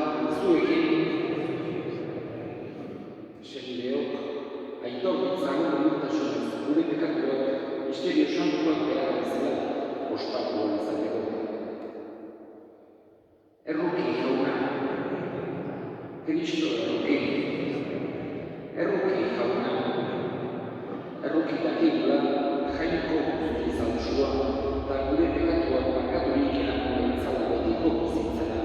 jaun zuekin, senideok, aitor ditzagun bihurtasunez gure pekatuak misterio santuak behar bezala ospatuan izateko. Erruki jauna, Kristo erruki jauna, erruki dakigula jainko guzti zauzua eta gure pekatuak barkaturik erako behintzala betiko bizitzara.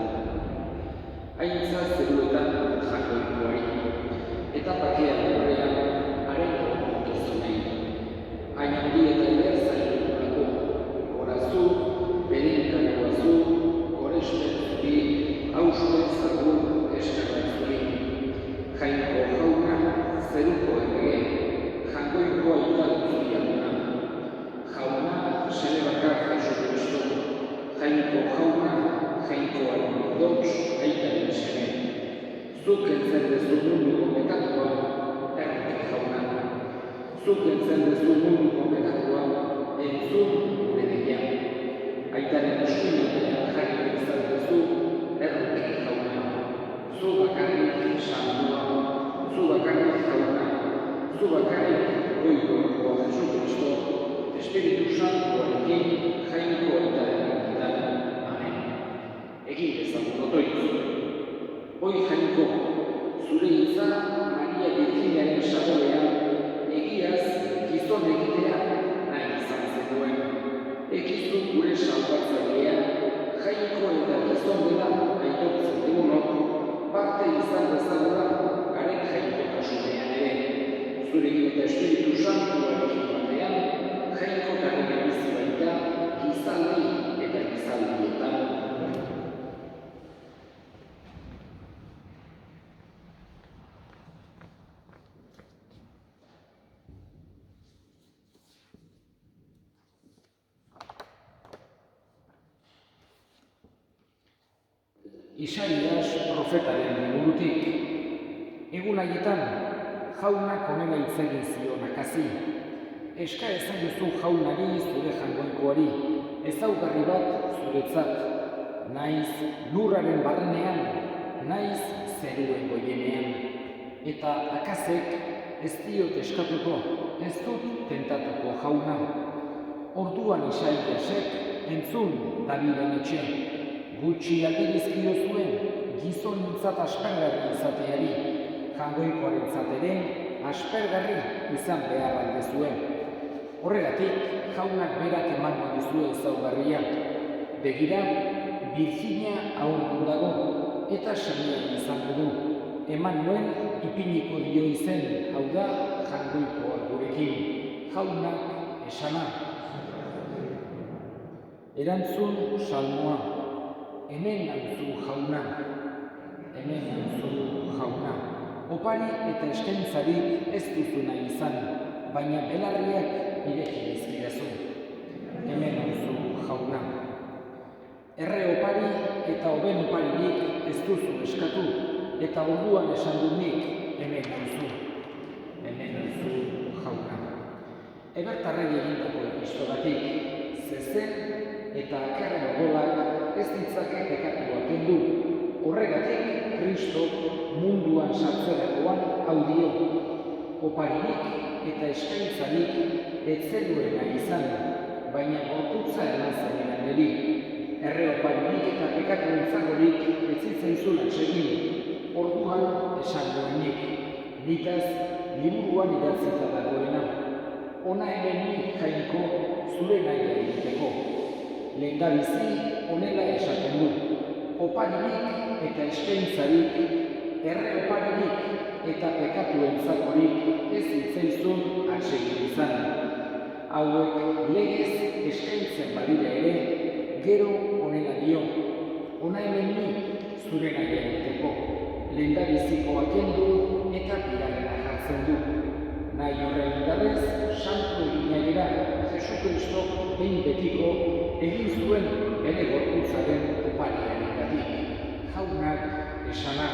Haintza zeruetan jakoikoari, eta bakean horrean haren okizunei. Hain handi eta eder zailurako, gorazu, berenkagoazu, gorespen zuri, hausuen zagun eskerrak zuri. Jainko jauna, zeruko errege, jangoiko aitan zuri aguna. Jauna, sene bakar Jesu Kristo, jainko jauna, jainkoaren dots aitaren seme. Zuk entzen dezu munduko pekatua, erruki jauna. Zuk entzen dezu munduko pekatua, entzun gure deia. Aitaren eskuinatean jarri bezal dezu, erruki jauna. Zu bakarrik santua, zu bakarrik jauna, zu bakarrik goikoa Jesu Kristo, Espiritu Santuarekin jainko aitaren egitan. Amen. Egin dezagun otoitzu. Hoi jainko, zure hitza Maria Virginiaren sabolean egiaz gizon egitea nahi izan zenuen. Egizu gure salbatzailea, jainko eta gizon dela aitortzen dugunok, parte izan dezagula garen jainko-tasunean ere. Zurekin eta Espiritu Santuarekin batean, jainko-taren bizi baita gizaldi eta gizaldietan. Isaias profetaren liburutik. Egun haietan, jaunak honela hitz egin zion akazi. Eska ezaguzu jaunari zure jangoikoari, ezaugarri bat zuretzat. Naiz lurraren barrenean, naiz zeruen goienean. Eta akazek ez diot eskatuko, ez dut tentatuko jauna. Orduan Isaiasek entzun Daviden etxe. Gutxi aldirizkio zuen, gizonentzat aspergarri izateari, jangoikoarentzat ere aspergarri izan behar alde zuen. Horregatik, jaunak berak emango dizue ezaugarria. Begira, Virginia aurrun dago, eta semea izango du. Eman nuen ipiniko dio izen, hau da, jangoikoa gurekin. Jaunak esana. Erantzun salmoa. Hemen nauzu jauna, hemen nauzu jauna. Opari eta eskaintzarik ez duzu nahi izan, baina belarriak ireki dizkidazu. Hemen nauzu jauna. Erre opari eta hoben oparirik ez duzu eskatu, eta orduan esan du nik, hemen nauzu jauna. Ebertarregi egindako epistogatik, zezen eta akerren odolak ez ditzake pekatua kendu. Horregatik, Kristok munduan sartzerakoan hau dio. Oparirik eta eskaintzarik ez zenuena izan, baina gorputza eman zenidan niri. Erre oparirik eta pekatuen zagorik ez zitzaizun atsegin. Orduan esan duenik, nitaz liburuan idatzita dagoena. Ona hemen nik jainko zure naia egiteko. Lehendabizi honela esaten du, oparirik eta eskaintzarik, erre oparirik eta pekatuen zakorik ez zitzaizun atsegin izan. Hauek legez eskaintzen badira ere, gero honela dio, ona hemen nik zure nahi egiteko. Lehendabizikoa kendu eta bigarrena jartzen du. Nahi horren indarrez, santu egina gera, Jesu Kristo behin betiko egin zuen bere gorputzaren opariarengatik. Jaunak esana.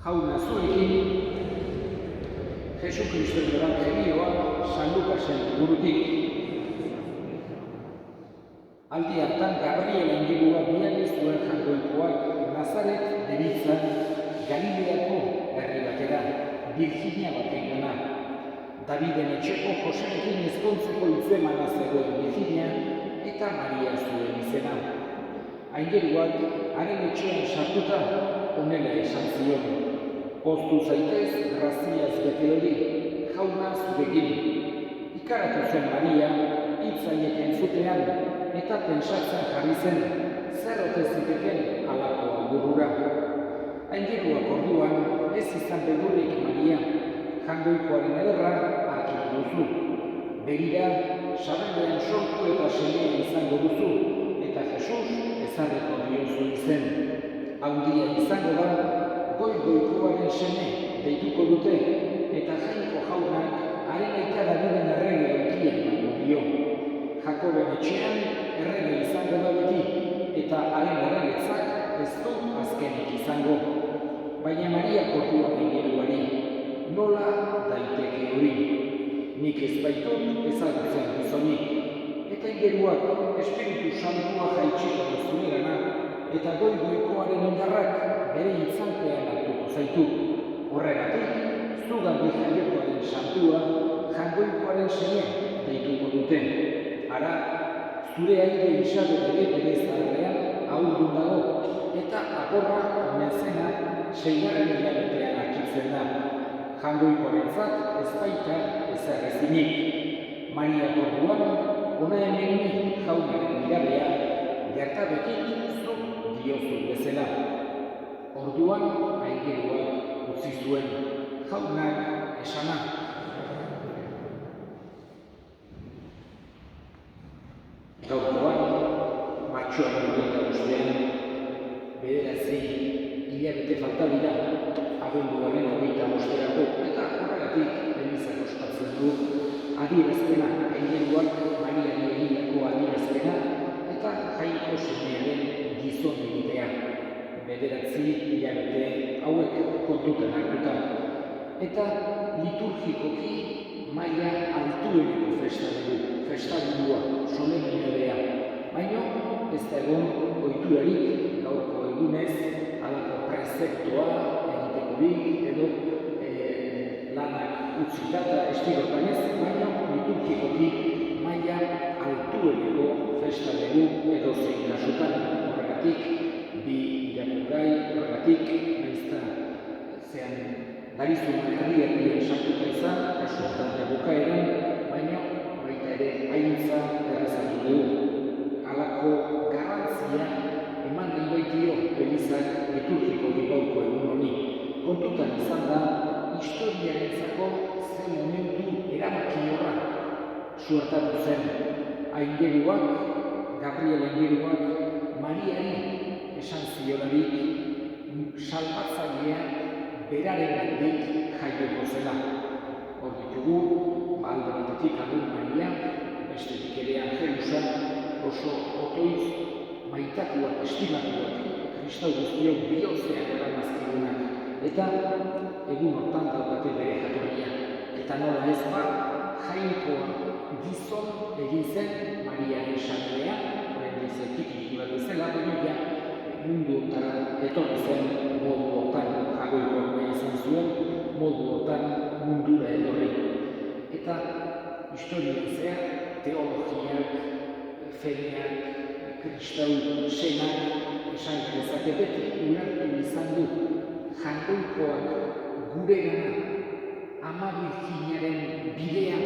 Jauna zuekin, Jesu Kristoren ebangelioa San Lukasen liburutik. Aldi hartan Gabriel angilua biali zuen jainkoikoak Nazaret deritzan Galileako herri batera, Virginia batengana. Daviden etxeko Joserekin ezkontzeko hitzemana zegoen Virginia eta Maria zuen izena. Aingeruak haren etxean sartuta honela esan zion: poztu zaitez, graziaz bete hori, jauna zurekin. Ikaratu zen Maria, hitz haiek entzutean, eta pentsatzen jarri zen, zer ote ziteken halako agurrura. Aingeruak orduan, ez izan beldurrik Maria, jainkoikoaren ederra hartuko duzu. Begira, sabelean sortu eta semea izango duzu, eta Jesus ezarriko diozu izen. Handia izango da, goikoaren seme deituko dute, eta jainko jaunak haren aita Daviden errege aukia emango dio. Jakoben etxean errege izango da beti, eta haren erregetzak ez du azkenik izango. Baina Maria orduan aingeruari, nola daiteke hori? Nik ez baitut ezagutzen gizonik. Eta aingeruak Espiritu Santua jaitsiko da zuregana, eta goikoaren indarrak bere itzalpean hartuko zaitu. Horregatik, zugandik jaiokoaren santua, jainkoikoaren seme deituko dute. Ara, zure aire Isabel ere bere zaharrean ahaldun dago, eta akorra omen zena 6. hilabetean harkitzen da. Jainkoikoarentzat ez baita ezer ezinik. Maria orduan, hona hemen ni jaunaren mirabea, gertabekit zuk diozu bezala. Orduan, aingeruak utzi zuen, jaunak esana. Gaurkoan, martxoaren 25, 9 hilabete falta dira, abenduaren 25erako, eta horregatik elizak ospatzen du adierazpena, aingeruak Mariari egindako adierazpena, eta jainko semearen gizon egitea. 9 hilabete hauek kontutan hartuta. Eta liturgikoki maila altueneko festa dugu, festagundua, solemnidadea. Baina ez da egon ohiturarik gaurko egunez, halako prezeptoa egitekorik edo lanak utzita eta estirotan ez, baina liturgikoki maila altueneko festa dugu edo zein kasutan. Horregatik, bi irakurgai, horregatik, naizta zean darizun herri sartuta izan, kasutan da bukaeran, baina baita ere haintza errezatu dugu. Halako garrantzia eman nahi baitio elizak liturgikoki gaurko egun honi. Kontutan izan da, historiarentzako ze momentu erabakiorra suertatu zen. Aingeruak, Gabriel aingeruak, Mariari esan ziolarik salbatzailea berarengandik jaioko zela. Hor ditugu, alde batetik agur Maria, bestetik ere Angelusa, oso otoiz maitatuak, estimatuak, kristau guztiok bihotzean eramazkigunak. Eta egun hortan daukate bere jatorria. Eta nola ez ba, jainkoa gizon egin zen Mariaren sanelea, horren izatik ikulat bezala, baina mundu hortara etorri zen modu hortan, jagoiko nahi izan zuen, modu hortan mundura etorri. Eta historian zehar, teologiak, fedeak, kristau senak, esan dezake beti ulertu izan du, jainkoikoak guregana Ama Virginiaren bidean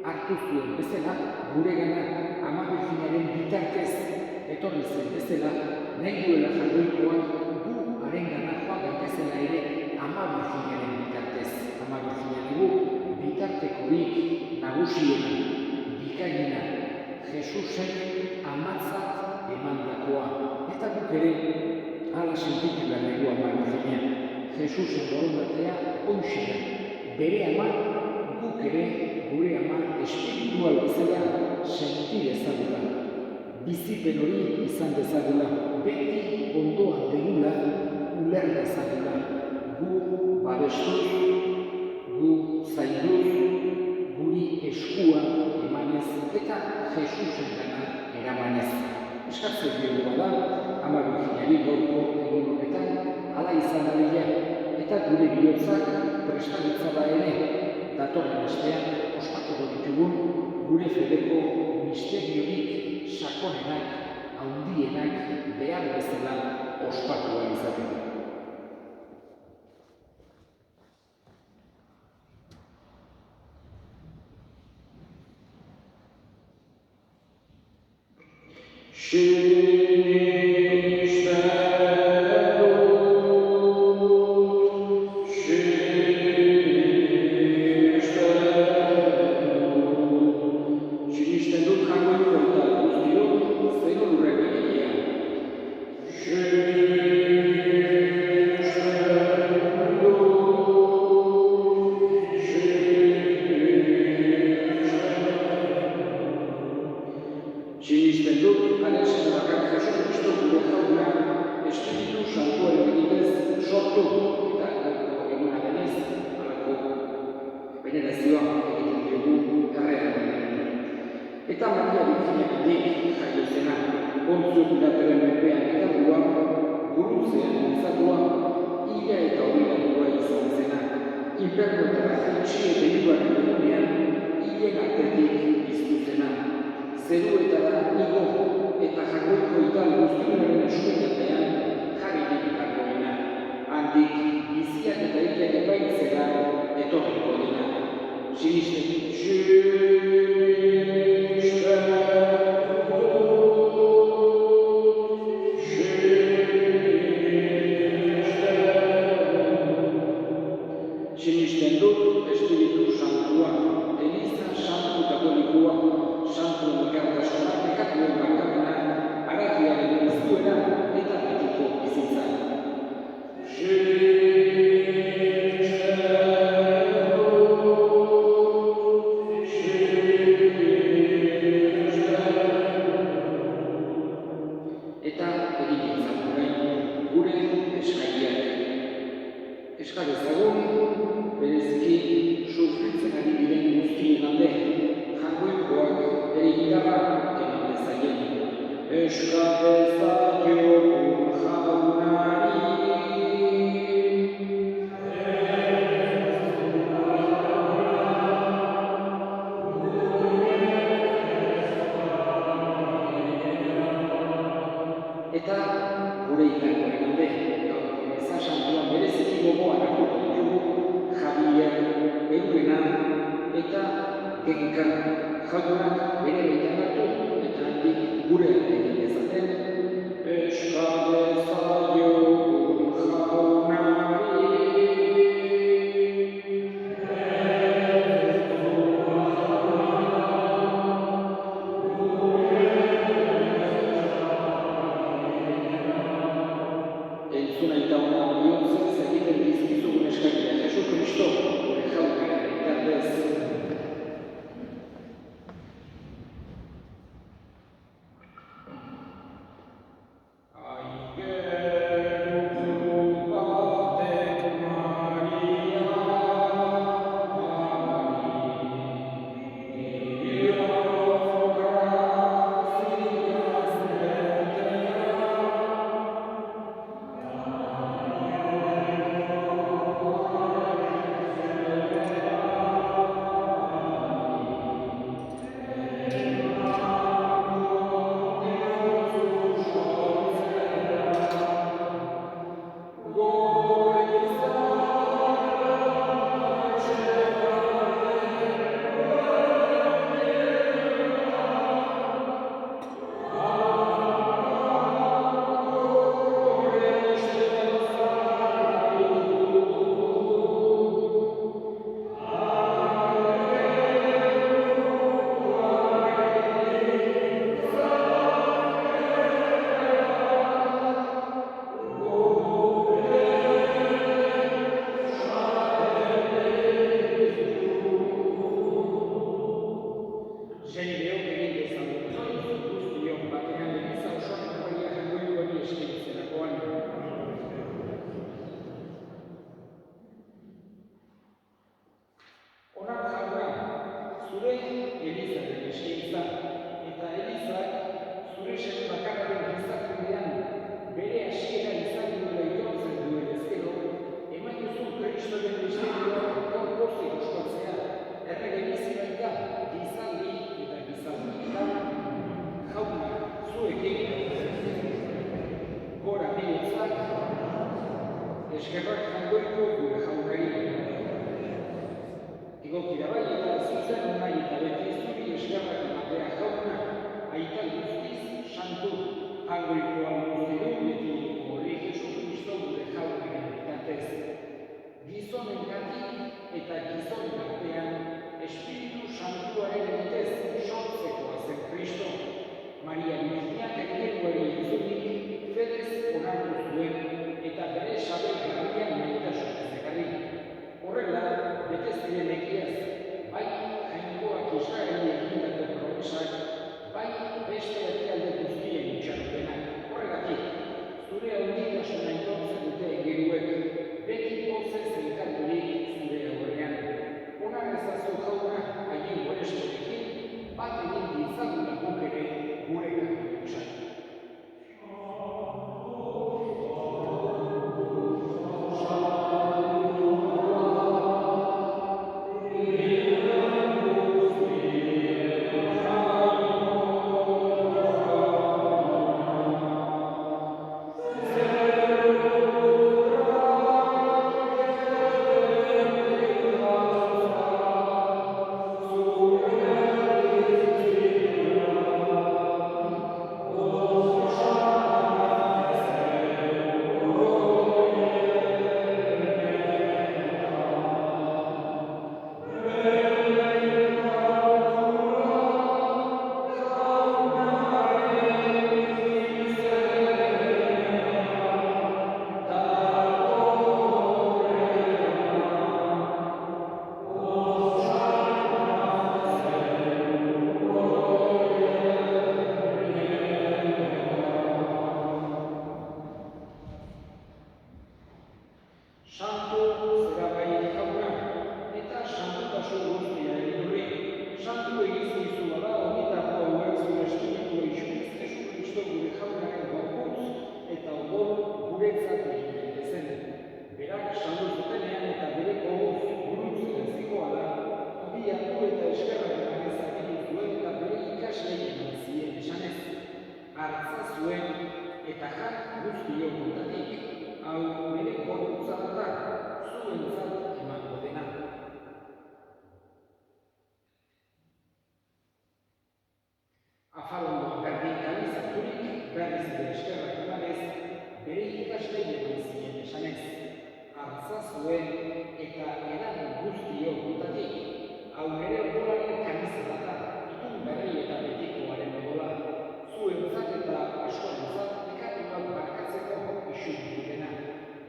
hartu zuen bezala, guregana Ama Virginiaren bitartez etorri zen bezala, nahi duela jainkoikoak gu harengana joan gaitezela ere Ama Virginiaren bitartez. Ama Virginiaren gu bitartekorik nagusiena, bikaina, Jesusen amatzat emandakoa. Eta guk ere hala sentitu da nahi Ama Virginia. Jesusen borondatea hoxe da. Bere ama, guk ere gure ama espiritual bezala sentir ezagula. Bizipen hori izan dezagula, beti ondoan degula, uler dezagula. Gu babestuz, gu zainduz, guri eskua emanez eta Jesusen gana eramanez. Eskatzen dugu bada, Ama Birjinari gaurko egun honetan hala izan dadila, eta gure bihotzak prestatutzala ere datorren astean ospatuko ditugun gure fedeko misteriorik sakonenak, handienak behar bezala ospatua izateko. Sinisten dut jagoiko eta guztio zero lurren egitea. Sinisten dut, haren zenbakar Jesus Kristo gure jauna Espiritu Santuaren bidez sortu eta gaurko eguna denez, halako venerazioa egiten diogu errealitatean. Eta Maria Birjinagatik jaio zena, Pontzio Pilateren menpean nekaldua, gurutzean mintzatua, hila eta obligatua izan zena, inpernuetara jaitsi eta hiruaren egunean, hilen artetik biztu zena. Zeruetara igo eta jakoiko ital guztiunaren eskuetatean jarri ditakoena. Handik biziak eta hilak epaitzera etorriko dena. Sinisten dut Espiritu Santua, Eliza Santu Katolikoa, Santu Elkartasuna, nekatuen barkamena, aragiaren guztuena eta betiko bizitza. Eta egin ditzagun gain gure eskariak. Eskar ezagun, bereziki sufritzen ari diren guztien alde, jainkoikoak bere gitarra eman dezaien. Eskar ezagun jaunari. Eta gure itakoen alde, gaurko meza santuan bereziki gogoan hartuko ditugu Javier, Eurena eta Genka. Jaunak bere baitan hartu eta handik gure egin dezaten Eskar ezagun jaunari. Entzuna eta ona bihurtzez egiten dizkizugun eskaria Jesus Kristo, gure jaunaren bitartez. eskerrak jangoiko gure jaunari. Egokira bai eta zuzen nahi eta beti zuri eskerrak ematea jauna, aita guztiz santu, jangoikoa guztiru beti horri Jesu Kristo gure jaunaren bitatez. Gizonengatik eta gizonen artean Espiritu Santuaren egitez sortzekoa zen Kristo. Maria Virginiak engeluari entzunik fedez onartu zuen eta bere sabe garbian maitasunez ekarri. Horrela, bete ziren egiaz, bai jainkoak Israeli egindako promesak, bai beste herrialde guztien itxaropenak. Horregatik, zure handitasuna aitortzen dute engeluek, beti pozez elkarturik zure aurrean. Onar ezazu jauna haien goreskorekin, bat egin ditzagula guk ere gure katolikusak.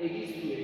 Egiztu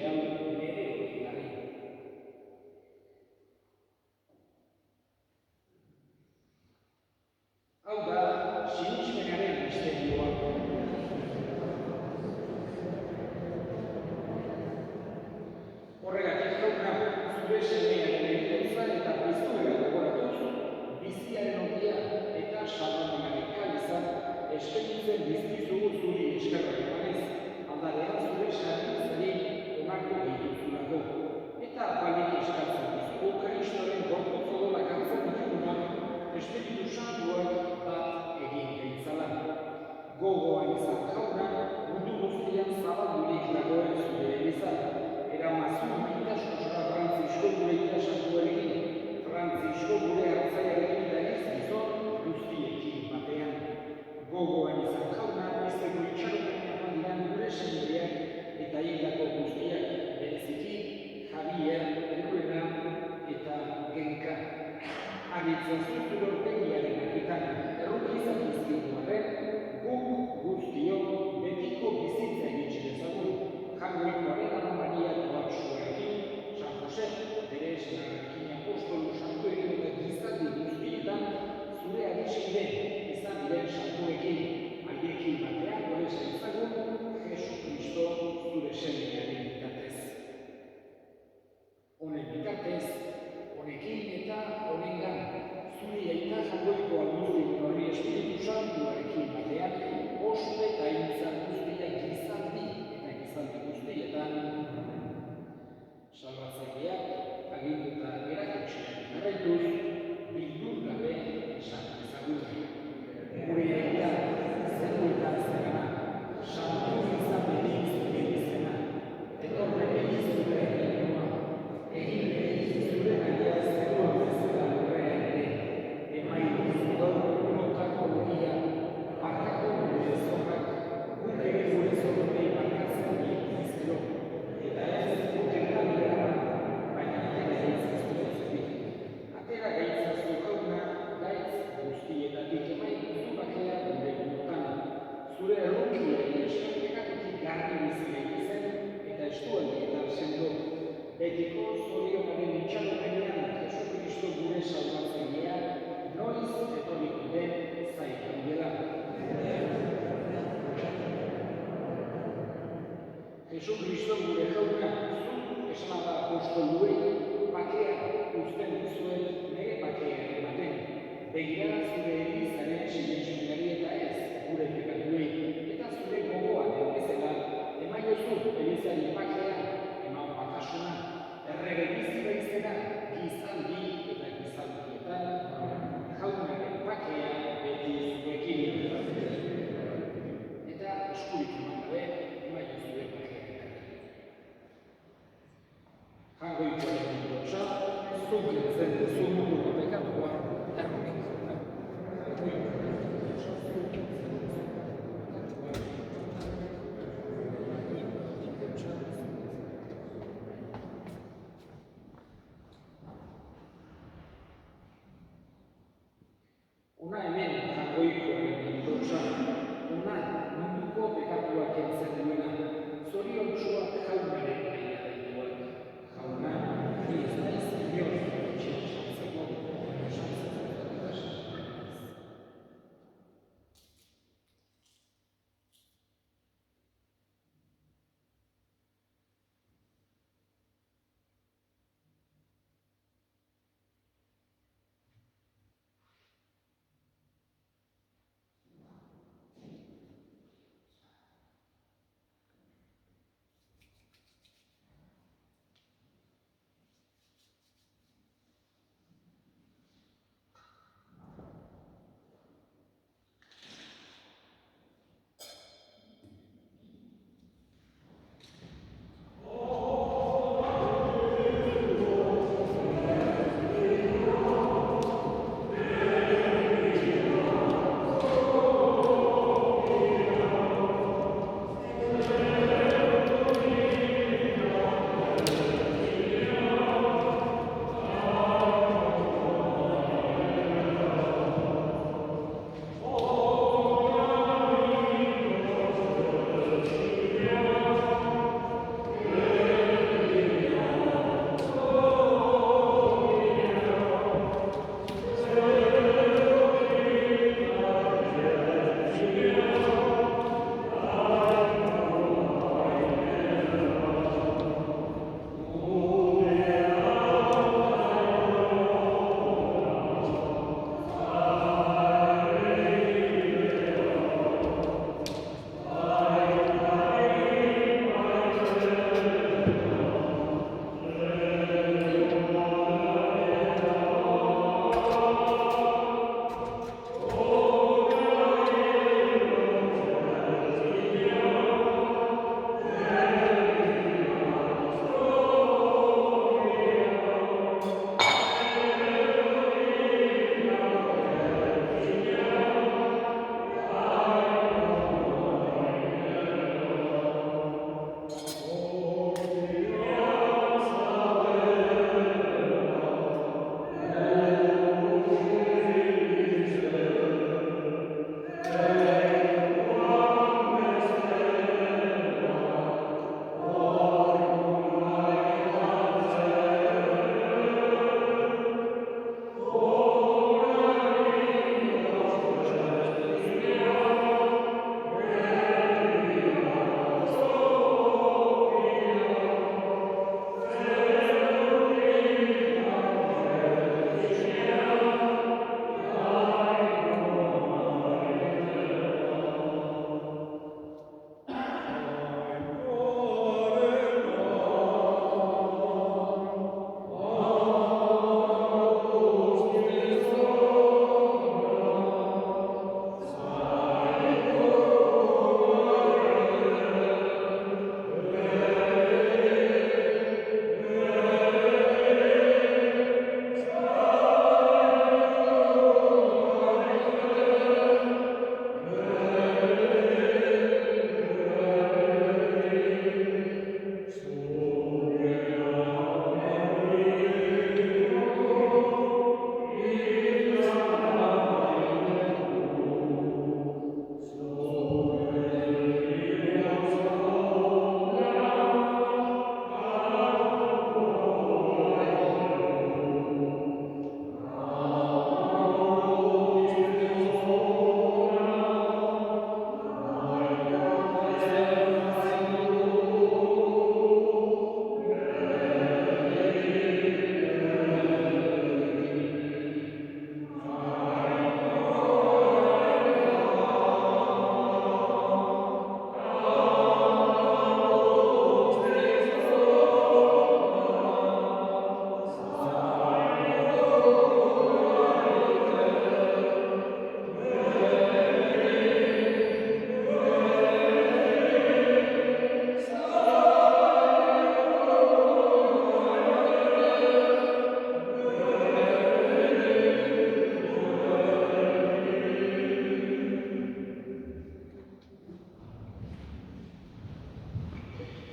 Jesu Kristo gure jauna, zu esan da apostoluei, bakea uzten dizuet nire bakea ematen. Begira zure elizaren sinesmenari eta ez gure pekatuei, eta zure gogoan bezala emaiozu elizari bakea, eman batasuna, errege bizi izena, gizaldi eta gizaldietan, jaunaren bakea beti zuekin. Eta eskurik eman gabe, emaiozu bakea. Jagoikoaren ondotxa, zuntzen duzu munduko pekatua, erronik. Una hemen jagoikoaren ondotxa, una munduko pekatua kentzen duena, zoriontsuak jaunaren nahi adituak. Jauna, ni ez naiz inor txintxatzeko,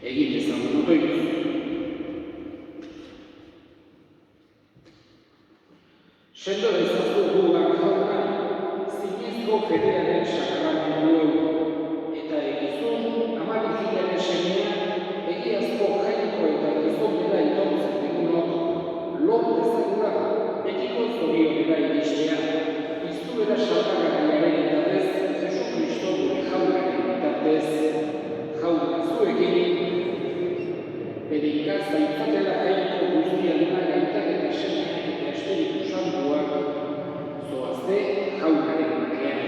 egin dezagun otoituz. Sendo dezazu gugan jauna, zinezko fedearen sakramentu eta egizun amabikilaren semea, egiazko jainko eta gizon dela itontzen degunok, lor dezagula, betiko zorionera iristea, iztuera salpagarriaren etatez, Jesu Kristo gure jaunaren etatez, jauna zuekin, bere ikaz aitzatela jainko guztian gaitak eta semeak eta espiritu santuak, zoazte jaunaren bakean.